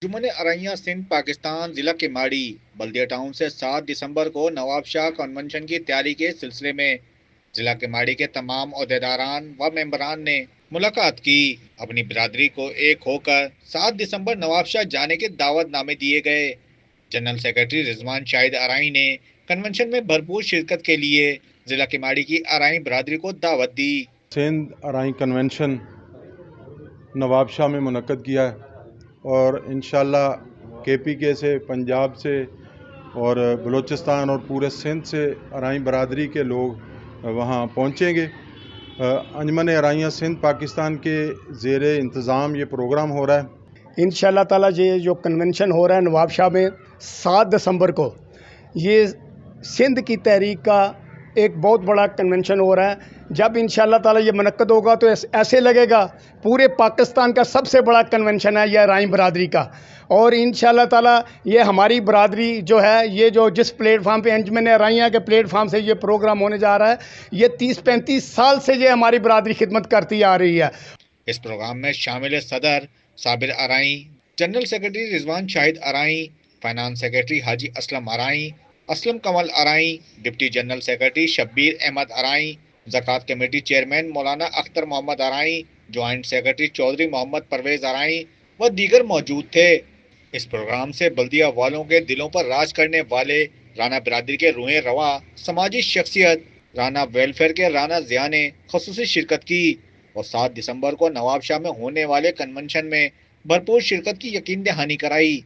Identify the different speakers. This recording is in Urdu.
Speaker 1: انجمن ارائیاں سندھ پاکستان ضلع کے ماڑی بلدیہ ٹاؤن سے 7 دسمبر کو نواب شاہ کنونشن کی تیاری کے سلسلے میں ضلع کے ماڑی کے تمام عہدیداران و ممبران نے ملاقات کی۔ اپنی برادری کو ایک ہو کر 7 دسمبر نواب شاہ جانے کے دعوت نامے دیے گئے۔ جنرل سیکرٹری رضوان شاہد ارائیں نے کنونشن میں بھرپور شرکت کے لیے ضلع کے ماڑی کی ارائیں برادری کو دعوت دی۔
Speaker 2: سندھ ارائیں کنونشن نواب شاہ میں منعقد کیا ہے اور انشاءاللہ کے پی کے سے، پنجاب سے اور بلوچستان اور پورے سندھ سے ارائیں برادری کے لوگ وہاں پہنچیں گے۔ انجمن ارائیاں سندھ پاکستان کے زیر انتظام یہ پروگرام ہو رہا ہے۔
Speaker 3: انشاءاللہ تعالیٰ یہ جو کنونشن ہو رہا ہے نواب شاہ میں 7 دسمبر کو، یہ سندھ کی تحریک کا ایک بہت بڑا کنونشن ہو رہا ہے۔ جب انشاءاللہ تعالیٰ یہ منعقد ہوگا تو ایسے لگے گا پورے پاکستان کا سب سے بڑا کنونشن ہے یہ ارائیں برادری کا، اور انشاءاللہ تعالیٰ یہ ہماری برادری جو ہے، یہ جو جس پلیٹ فارم پہ انجمن ارائیاں کے پلیٹ فارم سے یہ پروگرام ہونے جا رہا ہے، یہ 30-35 سال سے یہ ہماری برادری خدمت کرتی آ رہی ہے۔
Speaker 1: اس پروگرام میں شامل صدر Sabir Arain, general secretary Rizwan Shahid Arain, finance secretary Haji Aslam Arain, Aslam Kamal Arain, deputy general secretary Shabbir Ahmed Arain, زکوٰۃ committee chairman Maulana Akhtar Muhammad Arain, joint secretary Chaudhry Muhammad Parvez Arain و دیگر موجود تھے۔ اس پروگرام سے بلدیہ والوں کے دلوں پر راج کرنے والے رانا برادری کے روحیں رواں سماجی شخصیت رانا ویلفیئر کے رانا ضیاء نے خصوصی شرکت کی اور 7 دسمبر کو نواب شاہ میں ہونے والے کنونشن میں بھرپور شرکت کی یقین دہانی کرائی۔